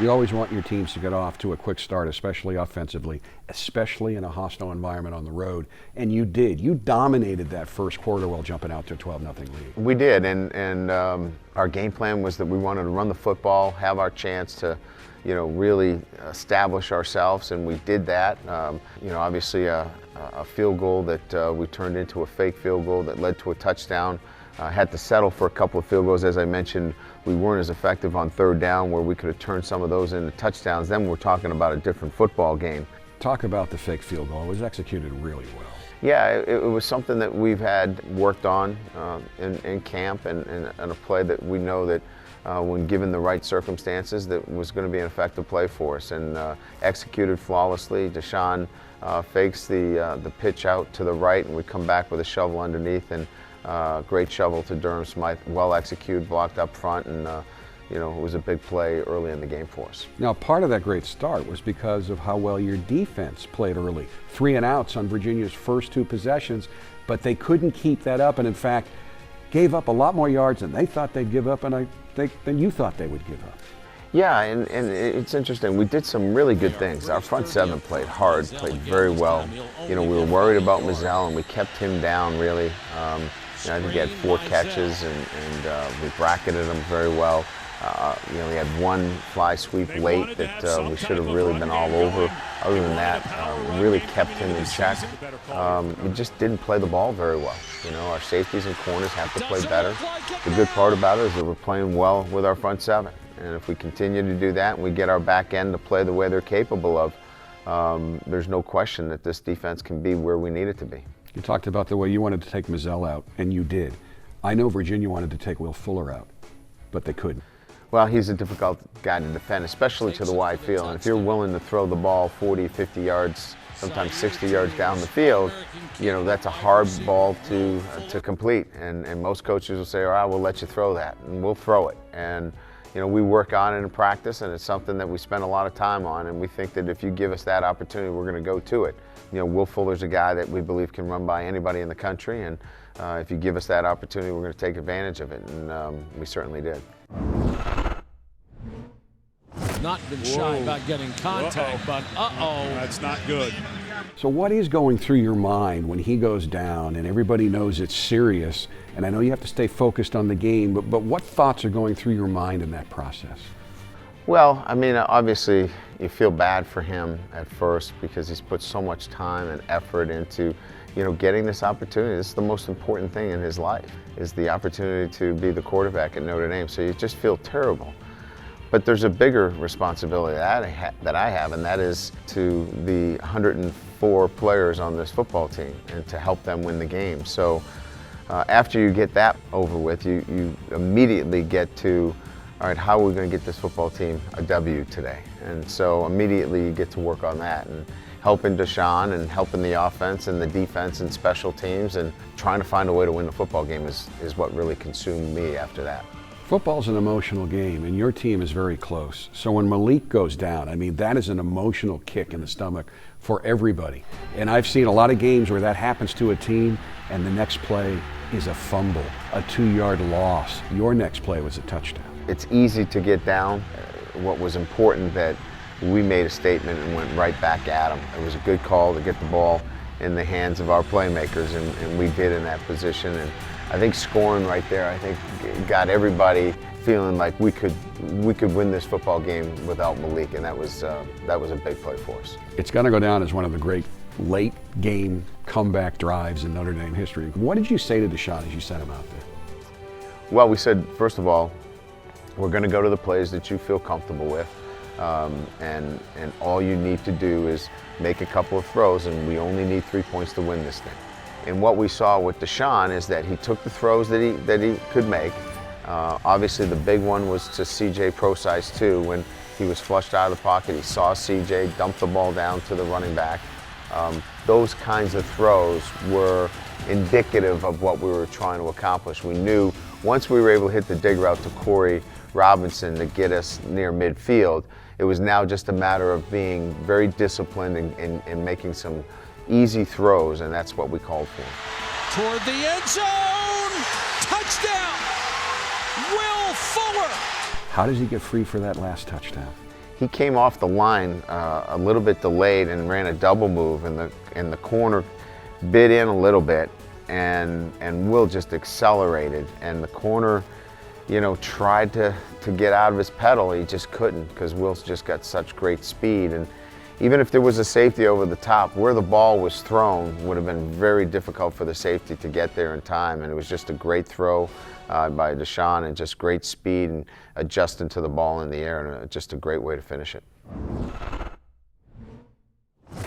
You always want your teams to get off to a quick start, especially offensively, especially in a hostile environment on the road. And you did. You dominated that first quarter while jumping out to a 12-0 lead. We did, and our game plan was that we wanted to run the football, have our chance to, really establish ourselves, and we did that. Obviously a field goal that we turned into a fake field goal that led to a touchdown. Had to settle for a couple of field goals. As I mentioned, we weren't as effective on third down where we could have turned some of those into touchdowns. Then we're talking about a different football game. Talk about the fake field goal. It was executed really well. Yeah, it was something that we've had worked on in camp and a play that we know that when given the right circumstances that was going to be an effective play for us, and executed flawlessly. Deshaun fakes the pitch out to the right, and we come back with a shovel underneath, and great shovel to Durham Smythe, well executed, blocked up front, and it was a big play early in the game for us. Now, part of that great start was because of how well your defense played early. 3 and outs on Virginia's first 2 possessions, but they couldn't keep that up, and in fact, gave up a lot more yards than they thought they'd give up, and I think than you thought they would give up. Yeah, and it's interesting. We did some really good things. Our front seven played hard, played very well. We were worried about Mazzell, and we kept him down really. I think he had 4 catches, and we bracketed him very well. We had 1 fly sweep late that we should have really been all over. Other than that, we really kept him in check. We just didn't play the ball very well. Our safeties and corners have to play better. The good part about it is that we're playing well with our front seven. And if we continue to do that and we get our back end to play the way they're capable of, there's no question that this defense can be where we need it to be. You talked about the way you wanted to take Mazzell out, and you did. I know Virginia wanted to take Will Fuller out, but they couldn't. Well, he's a difficult guy to defend, especially to the wide field. And if you're willing to throw the ball 40, 50 yards, sometimes 60 yards down the field, that's a hard ball to complete. And most coaches will say, all right, we'll let you throw that, and we'll throw it. And we work on it in practice, and it's something that we spend a lot of time on, and we think that if you give us that opportunity, we're going to go to it. Will Fuller's a guy that we believe can run by anybody in the country, and if you give us that opportunity, we're going to take advantage of it, and we certainly did. Not been shy about getting contact, but That's not good. So what is going through your mind when he goes down and everybody knows it's serious? And I know you have to stay focused on the game, but what thoughts are going through your mind in that process? Well, obviously you feel bad for him at first because he's put so much time and effort into, getting this opportunity. This is the most important thing in his life, is the opportunity to be the quarterback at Notre Dame. So you just feel terrible. But there's a bigger responsibility that I have, and that is to the 104 players on this football team and to help them win the game. So after you get that over with, you immediately get to, all right, how are we going to get this football team a W today? And so immediately you get to work on that and helping Deshaun and helping the offense and the defense and special teams and trying to find a way to win the football game is what really consumed me after that. Football's an emotional game, and your team is very close. So when Malik goes down, that is an emotional kick in the stomach for everybody. And I've seen a lot of games where that happens to a team, and the next play is a fumble, a 2-yard loss. Your next play was a touchdown. It's easy to get down. What was important that we made a statement and went right back at them. It was a good call to get the ball in the hands of our playmakers, and we did in that position. And I think scoring right there, got everybody feeling like we could win this football game without Malik, and that was a big play for us. It's going to go down as one of the great late game comeback drives in Notre Dame history. What did you say to Deshaun as you sent him out there? Well, we said, first of all, we're going to go to the plays that you feel comfortable with, and all you need to do is make a couple of throws, and we only need 3 points to win this thing. And what we saw with Deshaun is that he took the throws that he could make. Obviously, the big one was to C.J. Pro-Size 2 when he was flushed out of the pocket. He saw C.J. dump the ball down to the running back. Those kinds of throws were indicative of what we were trying to accomplish. We knew once we were able to hit the dig route to Corey Robinson to get us near midfield, it was now just a matter of being very disciplined and making some easy throws, and that's what we called for. Toward the end zone, touchdown, Will Fuller. How does he get free for that last touchdown? he came off the line a little bit delayed and ran a double move, and the corner bit in a little bit, and Will just accelerated, and the corner, you know, tried to get out of his pedal. He just couldn't, because Will's just got such great speed. And even if there was a safety over the top, where the ball was thrown would have been very difficult for the safety to get there in time. And it was just a great throw by Deshaun, and just great speed and adjusting to the ball in the air, and just a great way to finish it.